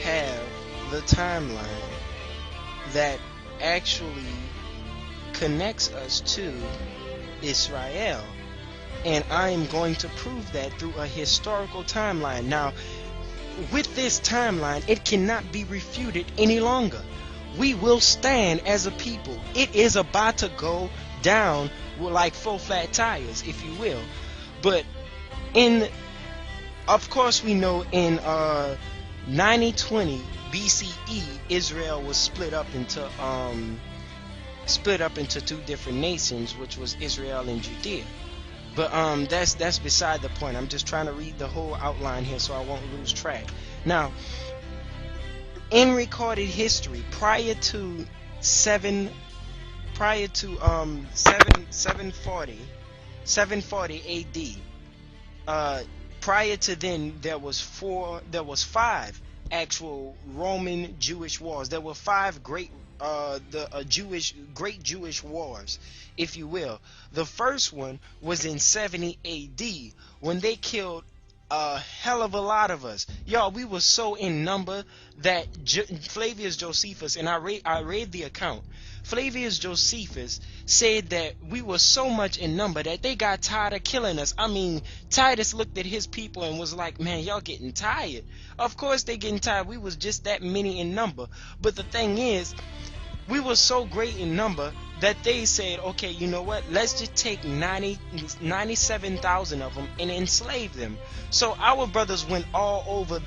have the timeline that actually connects us to Israel. And I am going to prove that through a historical timeline. Now, with this timeline, it cannot be refuted any longer. We will stand as a people. It is about to go down like full flat tires, if you will. But of course, we know in 920 BCE, Israel was split up into two different nations, which was Israel and Judea. But that's beside the point. I'm just trying to read the whole outline here so I won't lose track. Now, in recorded history, prior to 740 AD, prior to then there was 5 actual Roman Jewish wars. There were 5 great Jewish wars, if you will. The first one was in 70 AD when they killed a hell of a lot of us. Y'all, we were so in number that Flavius Josephus, and I read the account. Flavius Josephus said that we were so much in number that they got tired of killing us. I mean, Titus looked at his people and was like, man, y'all getting tired. Of course they getting tired. We was just that many in number. But the thing is, we were so great in number that they said, okay, you know what? Let's just take 97,000 of them and enslave them. So our brothers went all over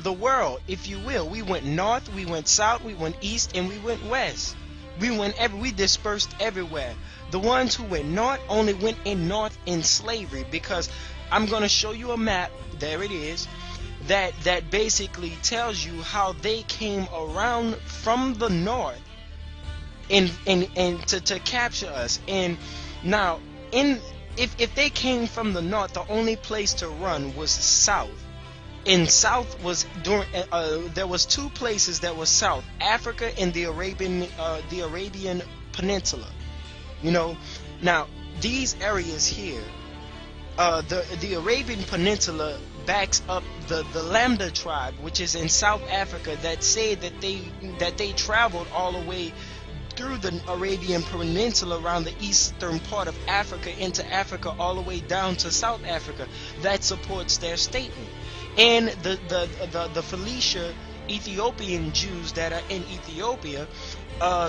the world, if you will. We went north, we went south, we went east, and we went west. We dispersed everywhere. The ones who went north only went north in slavery, because I'm going to show you a map. There it is. That basically tells you how they came around from the north and to capture us. And now, if they came from the north, the only place to run was south. In south was there was 2 places that was south: Africa and the Arabian Peninsula. You know, now these areas here, the Arabian Peninsula backs up the Lambda tribe, which is in South Africa, that say that they traveled all the way through the Arabian Peninsula around the eastern part of Africa into Africa, all the way down to South Africa. That supports their statement. And the Phoenicia Ethiopian Jews that are in Ethiopia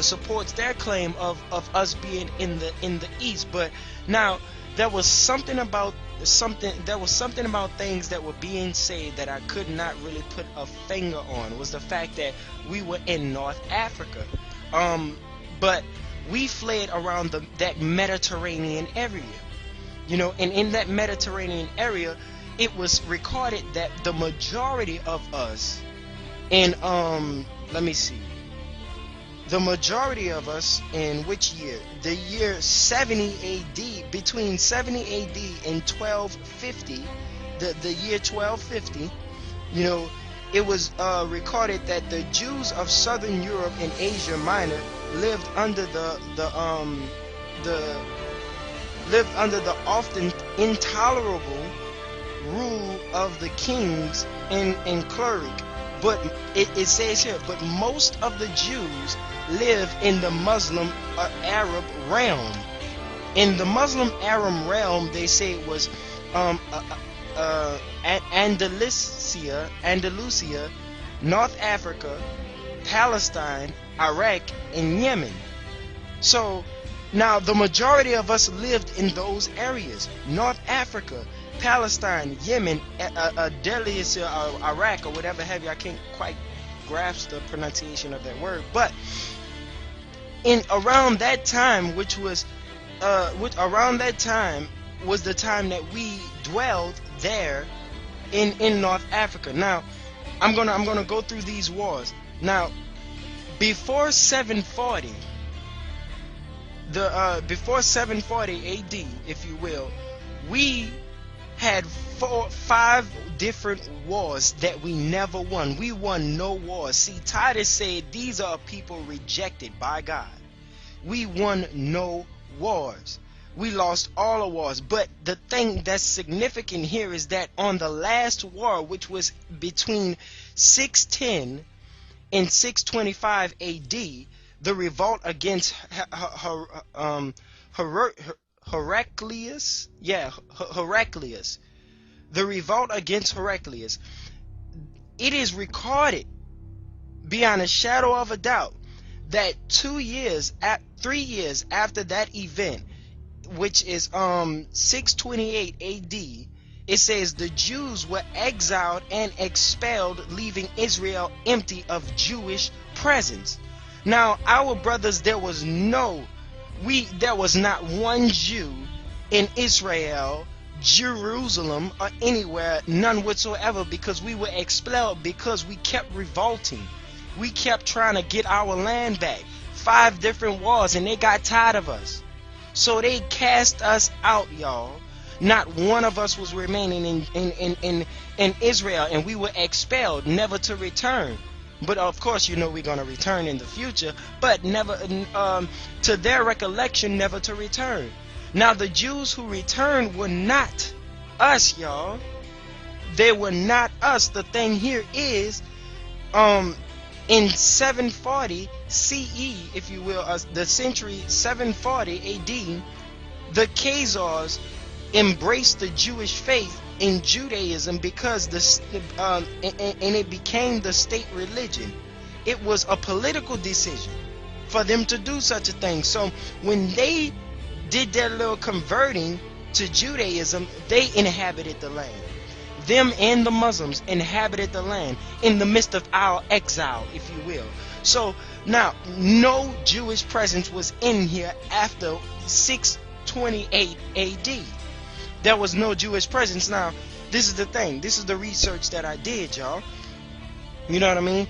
supports their claim of us being in the east. But now there was something about things that were being said that I could not really put a finger on. Was the fact that we were in North Africa, but we fled around that Mediterranean area, you know. And in that Mediterranean area, it was recorded that the majority of us, and let me see, the majority of us in which year? The year 70 AD, between 70 AD and 1250, the year 1250, you know, it was recorded that the Jews of Southern Europe and Asia Minor lived under the often intolerable rule of the kings and cleric. But it says here, but most of the Jews live in the Muslim Arab realm. In the Muslim Arab realm, they say it was Andalusia, North Africa, Palestine, Iraq, and Yemen. So now the majority of us lived in those areas: North Africa, Palestine, Yemen, Andalusia, Iraq, or whatever have you. I can't quite grasp the pronunciation of that word, but around that time, which was the time that we dwelled there in North Africa. Now, I'm gonna go through these wars. Now, before 740, before 740 AD, if you will, we had 5 different wars that we never won. We won no wars. See, Titus said these are people rejected by God. We won no wars. We lost all the wars. But the thing that's significant here is that on the last war, which was between 610 and 625 AD, the revolt against Heraclius, Heraclius, the revolt against Heraclius, it is recorded beyond a shadow of a doubt that 3 years after that event, which is 628 AD, it says the Jews were exiled and expelled, leaving Israel empty of Jewish presence. Now, our brothers, there was not one Jew in Israel, Jerusalem, or anywhere, none whatsoever, because we were expelled, because we kept revolting. We kept trying to get our land back. 5 different wars, and they got tired of us. So they cast us out, y'all. Not one of us was remaining in Israel, and we were expelled, never to return. But of course, you know, we're going to return in the future, but never, to their recollection, never to return. Now, the Jews who returned were not us, y'all. They were not us. The thing here is, in 740 CE, if you will, the century 740 AD, the Khazars embraced the Jewish faith in Judaism because and it became the state religion. It was a political decision for them to do such a thing. So when they did their little converting to Judaism, they inhabited the land. Them and the Muslims inhabited the land in the midst of our exile, if you will. So now, no Jewish presence was in here after 628 AD. There was no Jewish presence. Now, this is the thing. This is the research that I did, y'all. You know what I mean?